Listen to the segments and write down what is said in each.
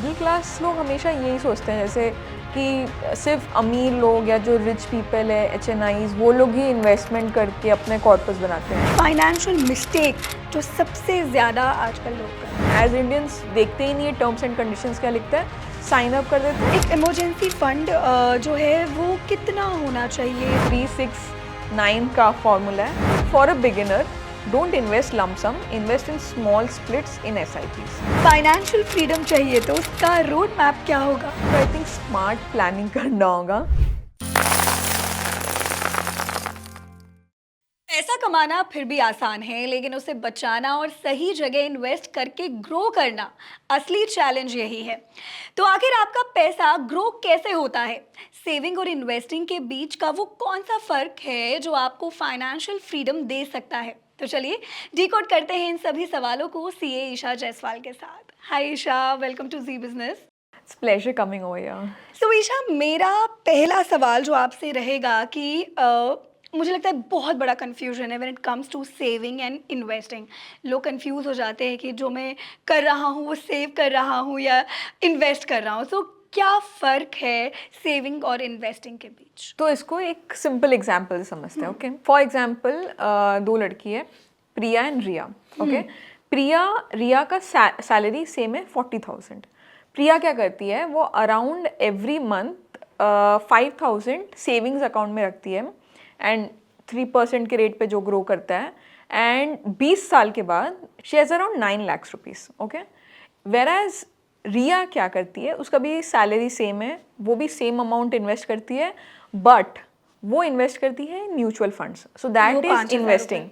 Middle class लोग हमेशा यही सोचते हैं जैसे कि सिर्फ अमीर लोग या जो रिच पीपल है HNIs वो लोग ही इन्वेस्टमेंट करके अपने कॉर्पस बनाते हैं। फाइनेंशियल मिस्टेक जो सबसे ज़्यादा आजकल लोग कर रहे हैं। एज इंडियंस देखते ही नहीं है टर्म्स एंड कंडीशंस क्या लिखता है, साइन अप कर देते हैं। एक इमरजेंसी फंड जो है वो कितना होना चाहिए? 369 का फॉर्मूला है। For a beginner don't invest lump sum, invest in small splits in SIPs। Financial freedom चाहिए तो उसका रोड मैप क्या होगा? तो आई थिंक स्मार्ट प्लानिंग करना होगा। पैसा कमाना फिर भी आसान है, लेकिन उसे बचाना और सही जगह इन्वेस्ट करके ग्रो करना असली चैलेंज यही है। तो आखिर आपका पैसा ग्रो कैसे होता है? सेविंग और इन्वेस्टिंग के बीच का वो कौन सा फर्क है जो आपको फाइनेंशियल फ्रीडम दे सकता है? तो चलिए डिकोड करते हैं इन सभी सवालों को CA ईशा जायसवाल के साथ। Hi Isha, welcome to Zee business. It's pleasure coming over here. So Isha, मेरा पहला सवाल जो आपसे रहेगा कि मुझे लगता है बहुत बड़ा कन्फ्यूजन है when it comes to saving and investing. लोग कंफ्यूज हो जाते हैं कि जो मैं कर रहा हूँ वो सेव कर रहा हूँ या इन्वेस्ट कर रहा हूँ। सो क्या फ़र्क है सेविंग और इन्वेस्टिंग के बीच? तो इसको एक सिंपल एग्जांपल समझते हैं। ओके, फॉर एग्जांपल दो लड़की है, प्रिया एंड रिया। ओके, रिया का सैलरी सेम है 40,000। प्रिया क्या करती है, वो around every month 5,000 savings account में रखती है एंड 3% के रेट पे जो ग्रो करता है, एंड 20 साल के बाद she has around 9 lakh rupees. Okay, whereas Riya क्या करती है, उसका भी सैलरी सेम है, वो भी सेम अमाउंट इन्वेस्ट करती है, बट वो इन्वेस्ट करती है mutual funds, so that is investing.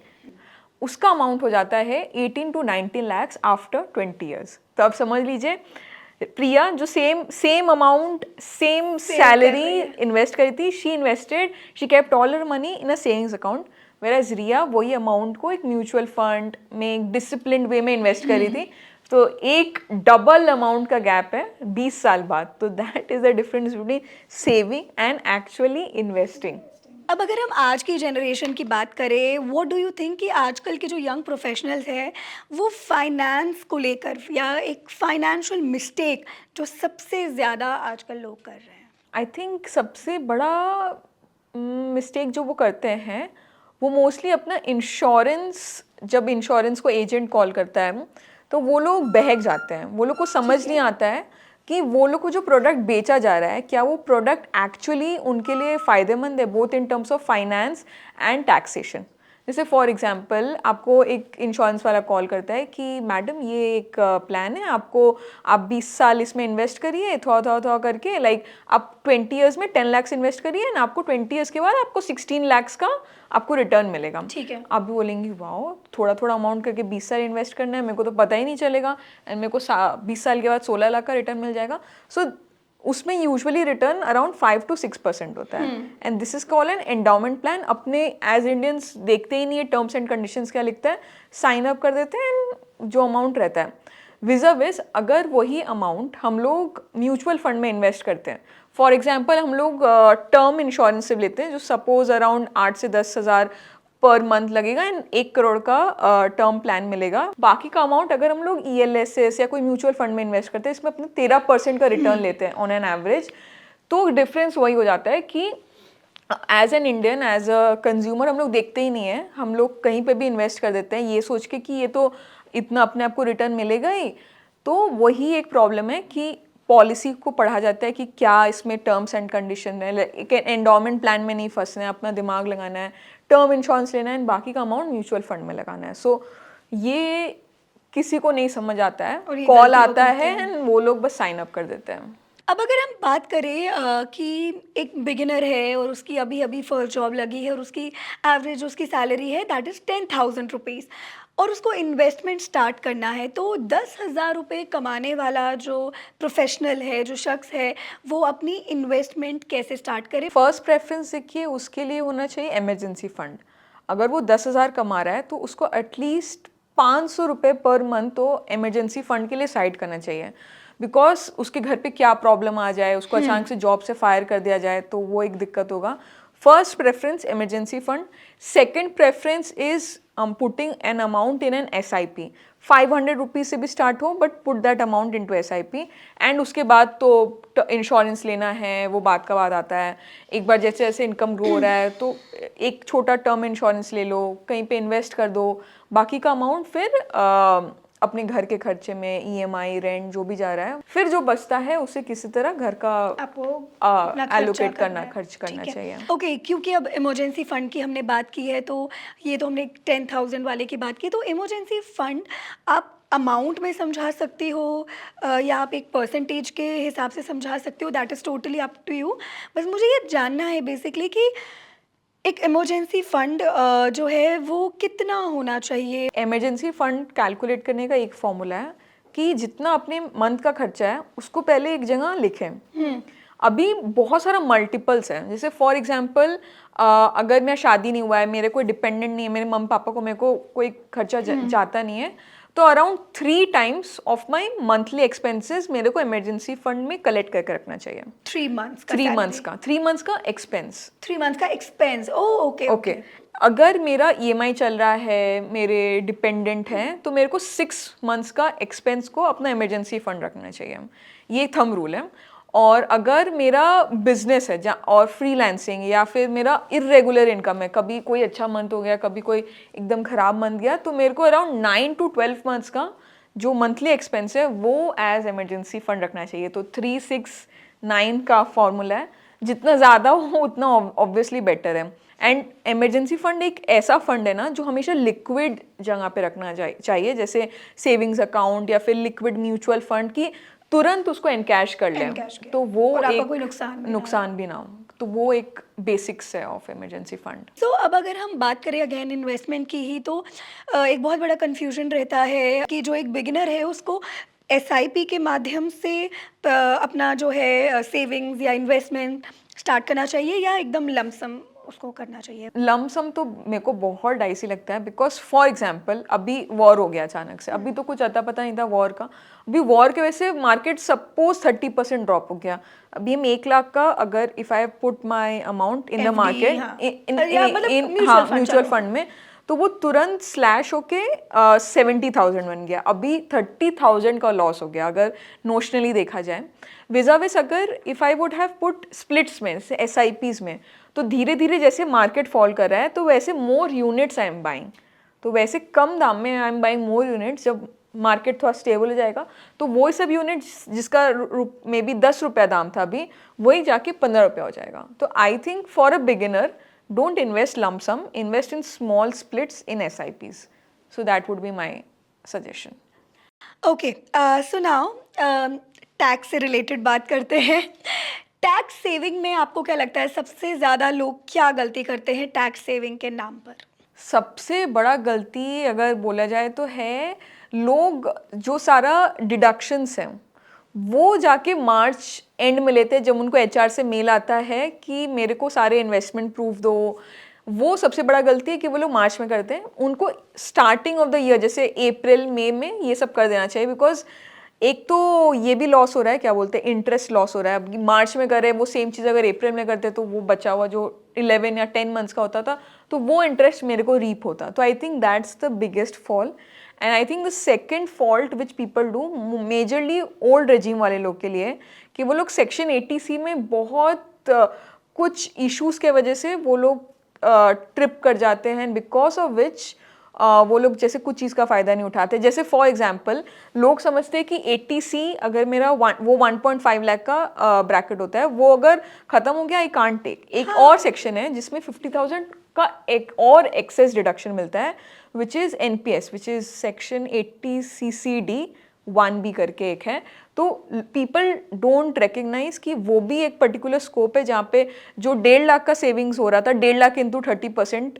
उसका अमाउंट हो जाता है 18 to 19 lakhs आफ्टर 20 years। तो अब समझ लीजिए, प्रिया जो same amount same salary invest करी थी, she kept all her money in a savings account, whereas Riya वही अमाउंट को एक म्यूचुअल फंड में एक डिसिप्लिन्ड वे में इन्वेस्ट करी थी। तो एक डबल अमाउंट का गैप है 20 साल बाद। तो that is the difference between saving and actually investing. अब अगर हम आज की जनरेशन की बात करें, व्हाट डू यू थिंक कि आजकल के जो यंग प्रोफेशनल्स हैं वो फाइनेंस को लेकर या एक फाइनेंशियल मिस्टेक जो सबसे ज़्यादा आजकल लोग कर रहे हैं? आई थिंक सबसे बड़ा मिस्टेक जो वो करते हैं, वो मोस्टली अपना इंश्योरेंस, जब इंश्योरेंस को एजेंट कॉल करता है तो वो लोग बहक जाते हैं। वो लोग को समझ नहीं आता है कि वो लोग को जो प्रोडक्ट बेचा जा रहा है, क्या वो प्रोडक्ट एक्चुअली उनके लिए फ़ायदेमंद है, both in terms of finance and taxation. जैसे फॉर एग्जांपल आपको एक इंश्योरेंस वाला कॉल करता है कि मैडम ये एक प्लान है, आप 20 साल इसमें इन्वेस्ट करिए थोड़ा करके, लाइक आप 20 ईयर्स में 10 लाख इन्वेस्ट करिए एंड आपको 20 ईयर्स के बाद आपको 16 लाख का आपको रिटर्न मिलेगा। ठीक है। आप भी बोलेंगे वाओ, थोड़ा अमाउंट करके 20 साल इन्वेस्ट करना है, मेरे को तो पता ही नहीं चलेगा, एंड मेरे को 20 साल के बाद 16 लाख का रिटर्न मिल जाएगा। सो उसमें यूजुअली रिटर्न अराउंड 5 to 6% होता है, and this is called an endowment plan. अपने एज इंडियंस देखते ही नहीं है टर्म्स एंड कंडीशंस क्या लिखता है, साइन अप कर देते हैं एंड जो अमाउंट रहता है विज़ अगर वही अमाउंट हम लोग म्यूचुअल फंड में इन्वेस्ट करते हैं, फॉर एग्जाम्पल हम लोग टर्म इंश्योरेंस से लेते हैं जो सपोज अराउंड 8 से 10 हज़ार पर मंथ लगेगा एंड 1 करोड़ का टर्म प्लान मिलेगा। बाकी का अमाउंट अगर हम लोग ELSS या कोई म्यूचुअल फंड में इन्वेस्ट करते हैं, इसमें अपने 13% का रिटर्न लेते हैं ऑन एन एवरेज। तो डिफरेंस वही हो जाता है कि as an Indian, as a consumer हम लोग देखते ही नहीं है, हम लोग कहीं पे भी इन्वेस्ट कर देते हैं ये सोच के कि ये तो इतना अपने आप को रिटर्न मिलेगा ही। तो वही एक प्रॉब्लम है कि पॉलिसी को पढ़ा जाता है कि क्या इसमें टर्म्स एंड कंडीशन है, एक एंडोमेंट प्लान में नहीं फंसना है, अपना दिमाग लगाना है, टर्म इंश्योरेंस लेना है एंड बाकी का अमाउंट म्यूचुअल फंड में लगाना है। सो ये किसी को नहीं समझ आता है, कॉल आता है एंड वो लोग बस साइन अप कर देते हैं। अब अगर हम बात करें कि एक बिगिनर है और उसकी अभी अभी फर्स्ट जॉब लगी है और उसकी एवरेज उसकी सैलरी है दैट इज़ 10,000 रुपीज़, और उसको इन्वेस्टमेंट स्टार्ट करना है, तो 10,000 रुपये कमाने वाला जो प्रोफेशनल है, जो शख्स है, वो अपनी इन्वेस्टमेंट कैसे स्टार्ट करे? फर्स्ट प्रेफरेंस देखिए, उसके लिए होना चाहिए इमरजेंसी फंड। अगर वो 10,000 कमा रहा है तो उसको एटलीस्ट 500 रुपये पर मंथ तो इमरजेंसी फंड के लिए साइड करना चाहिए, बिकॉज उसके घर पे क्या प्रॉब्लम आ जाए, उसको अचानक से जॉब से फायर कर दिया जाए तो वो एक दिक्कत होगा। First preference emergency fund. Second preference is putting an amount in an SIP. 500 rupees से भी स्टार्ट हो but put that amount into SIP. And उसके बाद तो इंश्योरेंस लेना है, वो बात का बाद आता है. एक बार जैसे जैसे इनकम ग्रो हो रहा है तो एक छोटा टर्म इंश्योरेंस ले लो, कहीं पे इन्वेस्ट कर दो, बाकी का अमाउंट फिर अपने घर के खर्चे में, EMI, रेंट जो भी जा रहा है, फिर जो बचता है उसे किसी तरह घर का आपको अपना खर्चा एलोकेट करना, है। खर्च करना ठीक है। चाहिए. ओके, क्योंकि अब इमरजेंसी फंड की हमने बात की है तो ये तो हमने 10,000 वाले की बात की, तो इमरजेंसी फंड आप अमाउंट में समझा सकती हो या आप एक परसेंटेज के हिसाब से समझा सकते हो, that is totally up to you. बस मुझे ये जानना है बेसिकली कि एक इमरजेंसी फंड जो है वो कितना होना चाहिए. इमरजेंसी फंड कैलकुलेट करने का एक फॉर्मूला है कि जितना अपने मंथ का खर्चा है उसको पहले एक जगह लिखें. अभी बहुत सारा मल्टीपल्स है. जैसे फॉर एग्जांपल अगर मेरा शादी नहीं हुआ है, मेरे कोई डिपेंडेंट नहीं है, मेरे मम्मी पापा को मेरे को कोई खर्चा जाता नहीं है, तो around 3 times of my monthly expenses मेरे को इमरजेंसी फंड में कलेक्ट करके रखना चाहिए. 3 months का 3 months का एक्सपेंस. 3 months का एक्सपेंस. Okay okay. अगर मेरा EMI चल रहा है, मेरे डिपेंडेंट हैं, तो मेरे को 6 months का एक्सपेंस को अपना इमरजेंसी फंड रखना चाहिए. ये थंब रूल है. और अगर मेरा बिजनेस है और फ्रीलांसिंग या फिर मेरा इरेगुलर इनकम है, कभी कोई अच्छा मंथ हो गया, कभी कोई एकदम ख़राब मंथ गया, तो मेरे को अराउंड 9 to 12 months का जो मंथली एक्सपेंस है वो एज इमरजेंसी फंड रखना चाहिए. तो 3, 6, 9 का फॉर्मूला है. जितना ज़्यादा हो उतना ऑब्वियसली बेटर है. एंड इमरजेंसी फंड एक ऐसा फंड है ना जो हमेशा लिक्विड जगह पे रखना चाहिए, जैसे सेविंग्स अकाउंट या फिर लिक्विड म्यूचुअल फंड की तुरंत उसको एनकैश कर लें, तो वो और आपका एक कोई नुकसान भी ना हो. तो वो एक बेसिक्स है ऑफ इमरजेंसी फंड. तो अब अगर हम बात करें अगेन इन्वेस्टमेंट की ही, तो एक बहुत बड़ा कंफ्यूजन रहता है कि जो एक बिगिनर है उसको SIP के माध्यम से अपना जो है सेविंग्स या इन्वेस्टमेंट स्टार्ट करना चाहिए या एकदम लमसम उसको करना चाहिए. लमसम तो मेरे को बहुत डाइसी लगता है, बिकॉज फॉर एग्जाम्पल अभी वॉर हो गया अचानक से. अभी तो कुछ अता पता नहीं था वॉर का. अभी वॉर की वजह से मार्केट सपोज 30% ड्रॉप हो गया. अभी हम 1 लाख का अगर if I put my amount in the market in mutual fund में, तो वो तुरंत स्लैश होके 70,000 बन गया. अभी 30,000 का लॉस हो गया अगर नोशनली देखा जाए. विजाविस अगर if I would have put splits में, SIPs में, तो धीरे धीरे जैसे मार्केट फॉल कर रहा है तो वैसे more units I am buying. तो वैसे कम दाम में I am buying more units. जब मार्केट थोड़ा स्टेबल हो जाएगा तो वो सब यूनिट्स जिसका मे बी 10 रुपया दाम था अभी, वही जाके 15 रुपया हो जाएगा. तो I think for a beginner, don't invest lump sum, invest in small splits in SIPs. So that would be my suggestion. Okay, so now tax से रिलेटेड बात करते हैं. टैक्स सेविंग में आपको क्या लगता है सबसे ज़्यादा लोग क्या गलती करते हैं टैक्स सेविंग के नाम पर? सबसे बड़ा गलती अगर बोला जाए तो है लोग जो सारा डिडक्शंस हैं वो जाके मार्च एंड में लेते हैं, जब उनको HR से मेल आता है कि मेरे को सारे इन्वेस्टमेंट प्रूफ दो. वो सबसे बड़ा गलती है कि वो लोग मार्च में करते हैं. उनको स्टार्टिंग ऑफ द ईयर जैसे अप्रैल मई में ये सब कर देना चाहिए, बिकॉज एक तो ये भी लॉस हो रहा है, क्या बोलते हैं, इंटरेस्ट लॉस हो रहा है. अब मार्च में कर रहे हैं वो सेम चीज़ अगर अप्रैल में करते तो वो बचा हुआ जो 11 या 10 मंथ्स का होता था तो वो इंटरेस्ट मेरे को रीप होता. तो I think that's the biggest fall. And I think the second fault which people do majorly old regime वाले लोग के लिए, कि वो लोग सेक्शन 80C में बहुत कुछ इश्यूज के वजह से वो लोग ट्रिप कर जाते हैं, बिकॉज ऑफ विच वो लोग जैसे कुछ चीज़ का फ़ायदा नहीं उठाते. जैसे फॉर एग्जांपल लोग समझते हैं कि 80C अगर मेरा वो 1.5 लाख का ब्रैकेट होता है, वो अगर ख़त्म हो गया आई कांट टेक. एक और सेक्शन है जिसमें 50,000 का एक और एक्सेस डिडक्शन मिलता है, which is NPS, which is section 80CCD 1B करके एक है. तो पीपल डोंट रिकग्नाइज कि वो भी एक पर्टिकुलर स्कोप है जहाँ पे जो 1.5 लाख का सेविंग्स हो रहा था, 1.5 लाख इंटू 30%,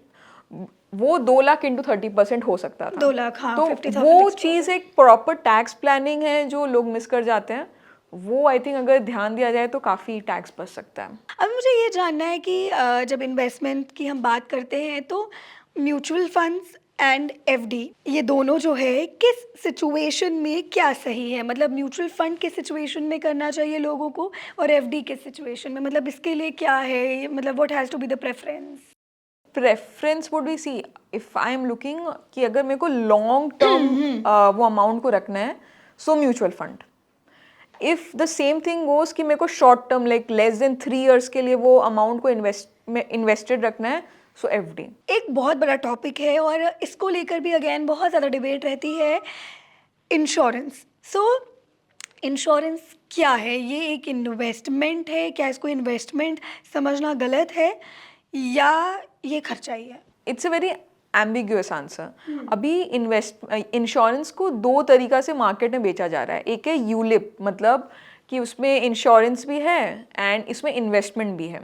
वो 2 लाख इंटू 30% हो सकता था. 2 लाख, हाँ, तो 50,000 वो चीज़ एक प्रॉपर टैक्स प्लानिंग है जो लोग मिस कर जाते हैं. वो आई थिंक अगर ध्यान दिया जाए तो काफ़ी टैक्स बच सकता है. अब मुझे ये जानना है कि जब इन्वेस्टमेंट की हम बात करते हैं तो म्यूचुअल फंड्स एंड एफडी, ये दोनों जो है किस सिचुएशन में क्या सही है? मतलब म्यूचुअल फंड किस सिचुएशन में करना चाहिए लोगों को और एफडी किस सिचुएशन में, मतलब इसके लिए क्या है, मतलब what has to be the preference? Preference would be, see if I am looking कि अगर मेरे को लॉन्ग टर्म वो अमाउंट को रखना है, so mutual fund. If the same thing goes कि मेरे को short term like less than 3 years के लिए वो अमाउंट को इन्वेस्टेड रखना है, सो एफडी. एक बहुत बड़ा टॉपिक है और इसको लेकर भी अगेन बहुत ज़्यादा डिबेट रहती है, इंश्योरेंस. सो इंश्योरेंस क्या है? ये एक इन्वेस्टमेंट है क्या? इसको इन्वेस्टमेंट समझना गलत है या ये खर्चा ही है? It's a very ambiguous answer. अभी इंश्योरेंस को 2 तरीका से मार्केट में बेचा जा रहा है. एक है यूलिप, मतलब कि उसमें इंश्योरेंस भी है एंड इसमें इन्वेस्टमेंट भी है.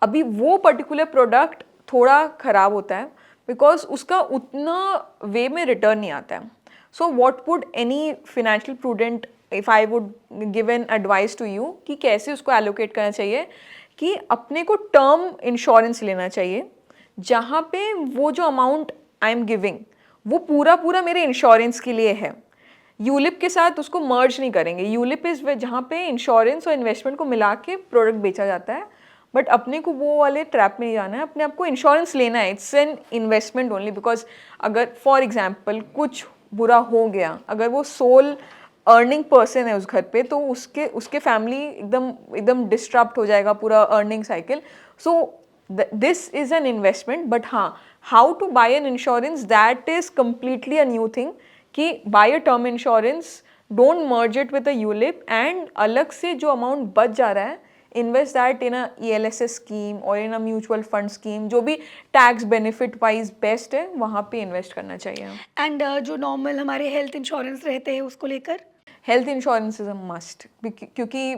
अभी वो पर्टिकुलर प्रोडक्ट थोड़ा ख़राब होता है बिकॉज उसका उतना वे में रिटर्न नहीं आता है. So what would any financial prudent, if I would give an advice to you कि कैसे उसको एलोकेट करना चाहिए, कि अपने को टर्म इंश्योरेंस लेना चाहिए जहाँ पे वो जो अमाउंट आई एम गिविंग वो पूरा पूरा मेरे इंश्योरेंस के लिए है. यूलिप के साथ उसको मर्ज नहीं करेंगे. यूलिप इज़ जहाँ पे इंश्योरेंस और इन्वेस्टमेंट को मिला के प्रोडक्ट बेचा जाता है. बट अपने को वो वाले ट्रैप में नहीं जाना है. अपने आपको इंश्योरेंस लेना है. It's an investment only. Because अगर फॉर एग्जाम्पल कुछ बुरा हो गया, अगर वो सोल अर्निंग पर्सन है उस घर पे, तो उसके फैमिली एकदम डिस्टर्ब हो जाएगा पूरा earning cycle. So this is an investment. but हाँ, how to buy an insurance, that is completely a new thing. कि buy a term insurance, don't merge it with a ULIP, and अलग से जो amount बच जा रहा है, invest that in a ELSS scheme or in a mutual fund scheme, जो भी tax benefit wise best है वहाँ पे invest करना चाहिए. एंड जो नॉर्मल हमारे हेल्थ इंश्योरेंस रहते हैं उसको लेकर? Health insurance is a must. क्योंकि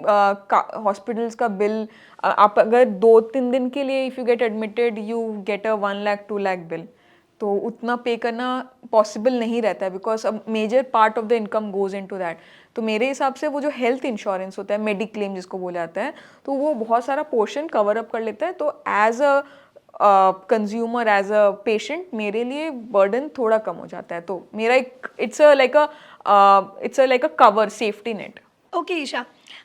हॉस्पिटल्स का बिल, आप अगर 2-3 दिन के लिए if you get admitted you get a 1 lakh 2 lakh bill, तो उतना पे करना पॉसिबल नहीं रहता है because a major part of the income goes into that. तो मेरे हिसाब से वो जो हेल्थ इंश्योरेंस होता है, मेडिक्लेम जिसको बोला जाता है, तो वो बहुत सारा पोर्शन कवर अप कर लेता है. तो as a consumer, as a patient, मेरे लिए बर्डन थोड़ा कम हो जाता है. तो मेरा एक it's a like a cover, safety net. Okay Isha,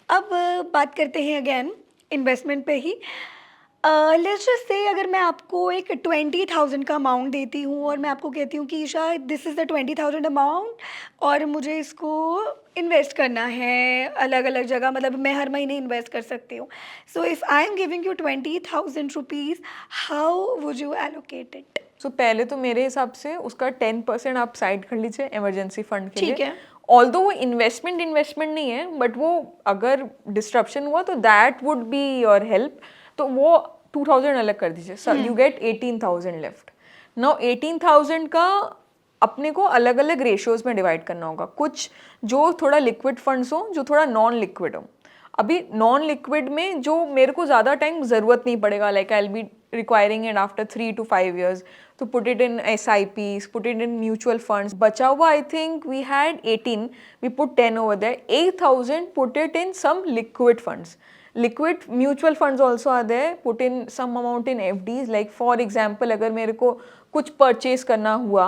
अब बात करते हैं अगेन इन्वेस्टमेंट पे ही. लेट्स जस्ट से अगर मैं आपको एक 20,000 का अमाउंट देती हूँ और मैं आपको कहती हूँ कि Isha this is the 20,000 amount और मुझे इसको इन्वेस्ट करना है अलग अलग जगह, मतलब मैं हर महीने इन्वेस्ट कर सकती हूँ. So if I am giving you 20,000 rupees, how would you allocate it? So पहले तो मेरे हिसाब से उसका 10% आप साइड कर लीजिए इमरजेंसी फंड के ठीक लिए. है. ऑल्दो वो इन्वेस्टमेंट नहीं है, बट वो अगर डिस्ट्रप्शन हुआ तो that would be your help. तो वो 2,000 अलग कर दीजिए. You get 18,000 left. नाउ 18,000 का अपने को अलग अलग रेशियोज में डिवाइड करना होगा. कुछ जो थोड़ा लिक्विड फंड्स हो, जो थोड़ा नॉन लिक्विड हो. अभी नॉन लिक्विड में जो मेरे को ज़्यादा टाइम ज़रूरत नहीं पड़ेगा, like I will be requiring it after 3 to 5 years, तो put it in SIPs, put it in mutual funds. बचा हुआ I think we had 18, we put 10 over there. 8,000 put it in some liquid funds. Liquid mutual funds also are there. Put in some amount in FDs. Like for example, अगर मेरे को कुछ purchase करना हुआ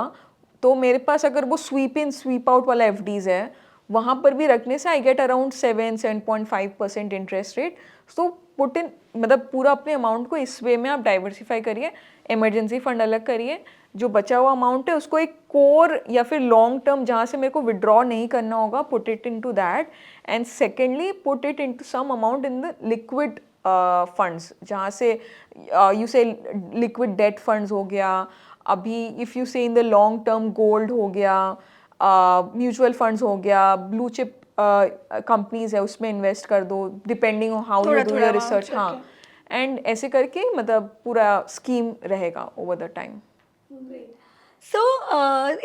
तो मेरे पास अगर वो स्वीप इन स्वीप आउट वाला FDs है, वहाँ पर भी रखने से I get around 7.5% interest rate. So put in, मतलब पूरा अपने अमाउंट को इस वे में आप डाइवर्सिफाई करिए. इमरजेंसी फंड अलग करिए. जो बचा हुआ अमाउंट है उसको एक कोर या फिर लॉन्ग टर्म जहाँ से मेरे को विड्रॉ नहीं करना होगा, put it into that. And secondly put it into some amount in the liquid funds, जहाँ से यू से लिक्विड डेट फंड्स हो गया. अभी इफ़ यू से in the long term gold हो गया, म्यूचुअल फंड्स हो गया, ब्लू चिप कंपनीज है उसमें इन्वेस्ट कर दो, depending on how you do your research. हाँ, एंड ऐसे करके मतलब पूरा स्कीम रहेगा ओवर द टाइम. सो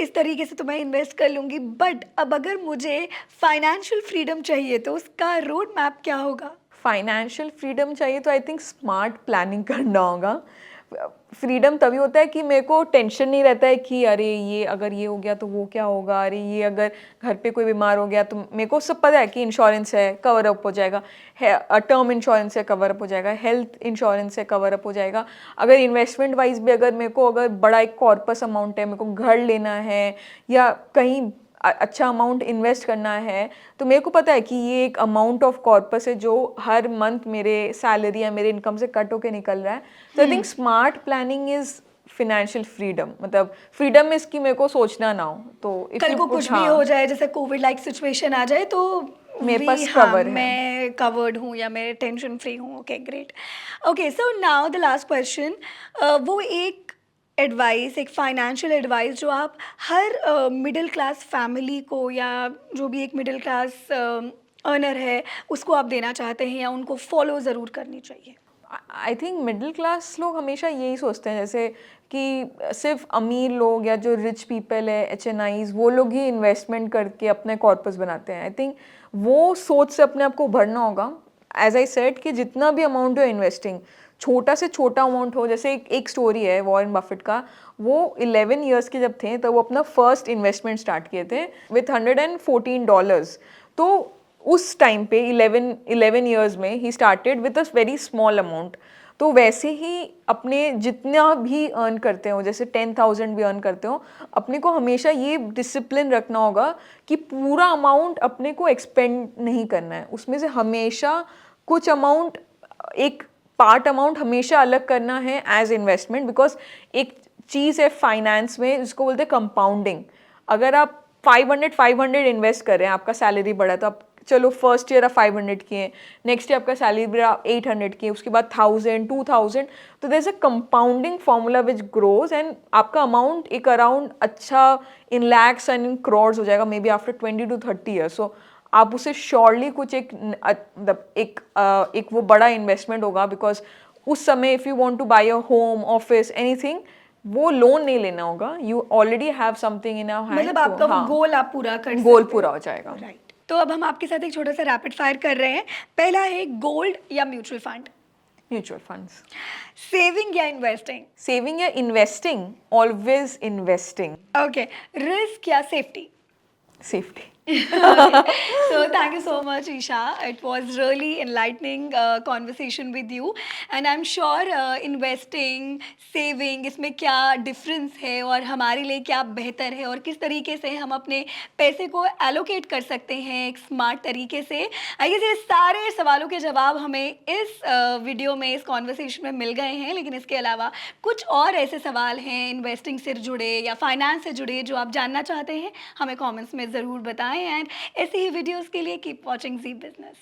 इस तरीके से तो मैं इन्वेस्ट कर लूँगी, बट अब अगर मुझे फाइनेंशियल फ्रीडम चाहिए तो उसका रोड मैप क्या होगा? फाइनेंशियल फ्रीडम चाहिए तो आई थिंक स्मार्ट प्लानिंग करना होगा. फ्रीडम तभी होता है कि मेरे को टेंशन नहीं रहता है कि अरे ये अगर ये हो गया तो वो क्या होगा, अरे ये अगर घर पे कोई बीमार हो गया तो मेरे को सब पता है कि इंश्योरेंस है, कवर अप हो जाएगा, टर्म इंश्योरेंस है, कवर अप हो जाएगा, हेल्थ इंश्योरेंस है, कवर अप हो जाएगा। अगर इन्वेस्टमेंट वाइज भी अगर मेरे को अगर बड़ा एक कॉर्पस अमाउंट है, मेरे को घर लेना है या कहीं अच्छा अमाउंट इन्वेस्ट करना है, तो मेरे को पता है कि ये एक अमाउंट ऑफ कॉर्पस है जो हर मंथ मेरे सैलरी या मेरे इनकम से कट होके निकल रहा है। तो I think smart planning is financial freedom, मतलब फ्रीडम इसकी मेरे को सोचना ना हो। तो if कल you को put- कुछ भी हाँ, हो जाए, जैसे कोविड लाइक सिचुएशन आ जाए, तो मेरे पास हाँ, cover है। मैं कवर्ड हूँ या मैं टेंशन फ्री हूँ। Okay, great. Okay, so now the last question, वो एक एडवाइस, एक फाइनेंशियल एडवाइस जो आप हर मिडिल क्लास फैमिली को या जो भी एक मिडिल क्लास अर्नर है उसको आप देना चाहते हैं या उनको फॉलो ज़रूर करनी चाहिए। आई थिंक मिडिल क्लास लोग हमेशा यही सोचते हैं जैसे कि सिर्फ अमीर लोग या जो रिच पीपल है, HNIs, वो लोग ही इन्वेस्टमेंट करके अपने कॉर्पस बनाते हैं। आई थिंक वो सोच से अपने आप को उभरना होगा। एज आई सेड कि जितना भी अमाउंट हो इन्वेस्टिंग, छोटा से छोटा अमाउंट हो। जैसे एक स्टोरी है वॉरेन बफेट का, वो 11 ईयर्स के जब थे तो वो अपना फर्स्ट इन्वेस्टमेंट स्टार्ट किए थे विथ $114। तो उस टाइम पे 11 ईयर्स में he started with a very small amount. तो वैसे ही अपने जितना भी अर्न करते हो, जैसे 10,000 भी अर्न करते हो, अपने को हमेशा ये डिसिप्लिन रखना होगा कि पूरा अमाउंट अपने को एक्सपेंड नहीं करना है। उसमें से हमेशा कुछ अमाउंट, एक पार्ट अमाउंट हमेशा अलग करना है एज इन्वेस्टमेंट। बिकॉज एक चीज़ है फाइनेंस में जिसको बोलते हैं कंपाउंडिंग। अगर आप 500 इन्वेस्ट कर रहे हैं, आपका सैलरी बढ़ा, तो आप चलो फर्स्ट ईयर आप 500 किए, नेक्स्ट ईयर आपका सैलरी बढ़ा 800 किए, उसके बाद 1000, 2000। तो there is a compounding formula which grows and आपका अमाउंट एक अराउंड अच्छा in lakhs and in crores हो जाएगा may be after 20 to 30 years. So आप उसे श्योरली कुछ मतलब एक वो बड़ा इन्वेस्टमेंट होगा। बिकॉज उस समय if you want to buy a home, office, anything, वो लोन नहीं लेना होगा। You already have something in your hand. मतलब आपका वो गोल आप पूरा कर गोल सकते पूरा हैं। हो जाएगा। राइट। तो अब हम आपके साथ एक छोटा सा रैपिड फायर कर रहे हैं। पहला है गोल्ड या mutual fund, mutual funds. Saving या इन्वेस्टिंग। सेविंग या investing? Always investing. Okay, risk या safety. Safety. So thank you so much, Isha. It was really enlightening conversation with you, and I'm sure investing, saving, इसमें क्या difference है और हमारे लिए क्या बेहतर है और किस तरीके से हम अपने पैसे को allocate कर सकते हैं एक स्मार्ट तरीके से। आई गेस ये सारे सवालों के जवाब हमें इस वीडियो में, इस कॉन्वर्सेशन में मिल गए हैं, लेकिन इसके अलावा कुछ और ऐसे सवाल हैं इन्वेस्टिंग से जुड़े या फाइनेंस से जुड़े जो आप जानना चाहते हैं, हमें कमेंट्स में ज़रूर बताएं। एंड ऐसे ही वीडियोस के लिए कीप वॉचिंग ज़ी बिजनेस।